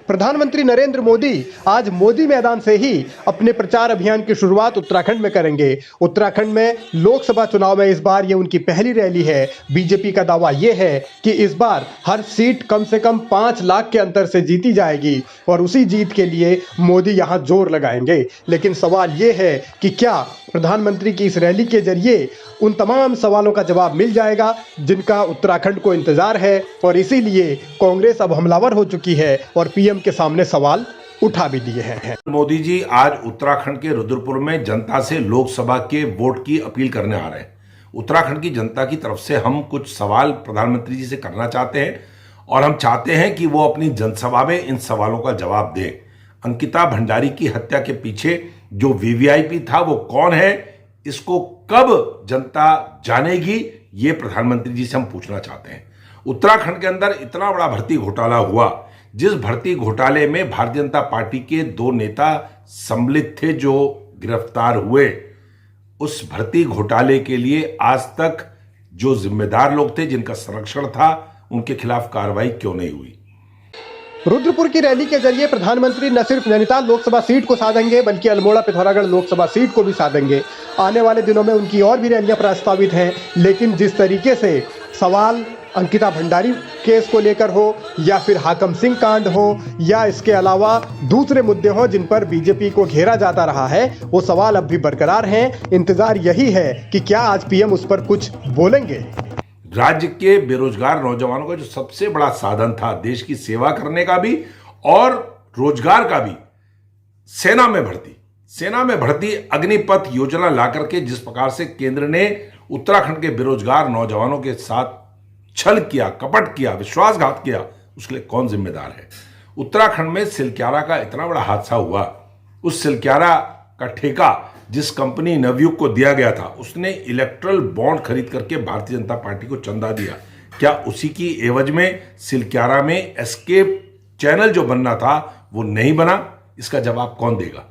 प्रधानमंत्री नरेंद्र मोदी आज मोदी मैदान से ही अपने प्रचार अभियान की शुरुआत उत्तराखंड में करेंगे। उत्तराखंड में लोकसभा चुनाव में इस बार ये उनकी पहली रैली है। बीजेपी का दावा ये है कि इस बार हर सीट कम से कम 5 लाख के अंतर से जीती जाएगी और उसी जीत के लिए मोदी यहाँ जोर लगाएंगे। लेकिन सवाल ये है कि क्या प्रधानमंत्री की इस रैली के जरिए उन तमाम सवालों का जवाब मिल जाएगा जिनका उत्तराखंड को इंतजार है, और इसीलिए कांग्रेस अब हमलावर हो चुकी है और पीएम के सामने सवाल उठा भी दिए हैं। मोदी जी आज उत्तराखंड के रुद्रपुर में जनता से लोकसभा के वोट की अपील करने आ रहे हैं। उत्तराखंड की जनता की तरफ से हम कुछ सवाल प्रधानमंत्री जी से करना चाहते हैं और हम चाहते हैं कि वो अपनी जनसभा में इन सवालों का जवाब दें। अंकिता भंडारी की हत्या के पीछे जो वीवीआईपी था वो कौन है, इसको कब जनता जानेगी, ये प्रधानमंत्री जी से हम पूछना चाहते हैं। उत्तराखंड के अंदर इतना बड़ा भर्ती घोटाला हुआ, जिस भर्ती घोटाले में भारतीय जनता पार्टी के 2 नेता सम्मिलित थे जो गिरफ्तार हुए, उस भर्ती घोटाले के लिए आज तक जो जिम्मेदार लोग थे, जिनका संरक्षण था, उनके खिलाफ कार्रवाई क्यों नहीं हुई। रुद्रपुर की रैली के जरिए प्रधानमंत्री न सिर्फ नैनीताल लोकसभा सीट को साधेंगे बल्कि अल्मोड़ा पिथौरागढ़ लोकसभा सीट को भी साधेंगे। आने वाले दिनों में उनकी और भी रैलियां प्रस्तावित हैं, लेकिन जिस तरीके से सवाल अंकिता भंडारी केस को लेकर हो या फिर हाकम सिंह कांड हो या इसके अलावा दूसरे मुद्दे हों जिन पर बीजेपी को घेरा जाता रहा है, वो सवाल अब भी बरकरार हैं। इंतजार यही है कि क्या आज पीएम उस पर कुछ बोलेंगे। राज्य के बेरोजगार नौजवानों का जो सबसे बड़ा साधन था देश की सेवा करने का भी और रोजगार का भी, सेना में भर्ती अग्निपथ योजना ला करके जिस प्रकार से केंद्र ने उत्तराखंड के बेरोजगार नौजवानों के साथ छल किया, कपट किया, विश्वासघात किया, उसके लिए कौन जिम्मेदार है। उत्तराखंड में सिलक्यारा का इतना बड़ा हादसा हुआ, उस सिलक्यारा का ठेका जिस कंपनी नवयुग को दिया गया था, उसने इलेक्ट्रल बॉन्ड खरीद करके भारतीय जनता पार्टी को चंदा दिया। क्या उसी की एवज में सिलक्यारा में एस्केप चैनल जो बनना था वो नहीं बना? इसका जवाब कौन देगा।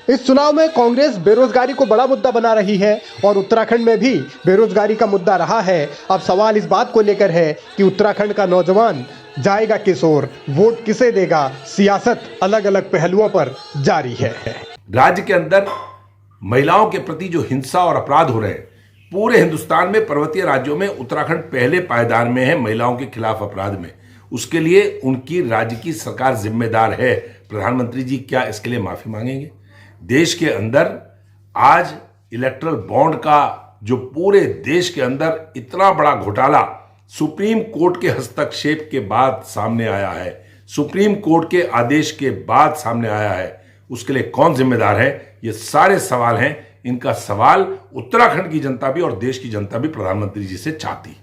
इस चुनाव में कांग्रेस बेरोजगारी को बड़ा मुद्दा बना रही है और उत्तराखंड में भी बेरोजगारी का मुद्दा रहा है। अब सवाल इस बात को लेकर है कि उत्तराखंड का नौजवान जाएगा किस ओर, वोट किसे देगा। सियासत अलग अलग पहलुओं पर जारी है। राज्य के अंदर महिलाओं के प्रति जो हिंसा और अपराध हो रहे हैं, पूरे हिंदुस्तान में पर्वतीय राज्यों में उत्तराखंड पहले पायदान में है महिलाओं के खिलाफ अपराध में। उसके लिए उनकी राज्य की सरकार जिम्मेदार है। प्रधानमंत्री जी क्या इसके लिए माफी मांगेंगे? देश के अंदर आज इलेक्ट्रल बॉन्ड का जो पूरे देश के अंदर इतना बड़ा घोटाला सुप्रीम कोर्ट के हस्तक्षेप के बाद सामने आया है, सुप्रीम कोर्ट के आदेश के बाद सामने आया है, उसके लिए कौन जिम्मेदार है? ये सारे सवाल हैं। इनका सवाल उत्तराखंड की जनता भी और देश की जनता भी प्रधानमंत्री जी से चाहती।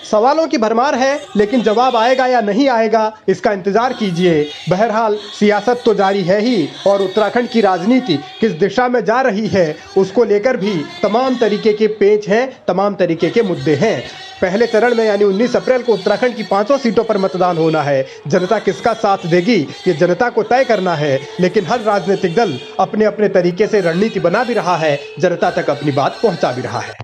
सवालों की भरमार है, लेकिन जवाब आएगा या नहीं आएगा इसका इंतजार कीजिए। बहरहाल सियासत तो जारी है ही, और उत्तराखंड की राजनीति किस दिशा में जा रही है उसको लेकर भी तमाम तरीके के पेच हैं, तमाम तरीके के मुद्दे हैं। पहले चरण में यानी 19 अप्रैल को उत्तराखंड की 5 सीटों पर मतदान होना है। जनता किसका साथ देगी ये जनता को तय करना है, लेकिन हर राजनीतिक दल अपने अपने तरीके से रणनीति बना भी रहा है, जनता तक अपनी बात पहुंचा भी रहा है।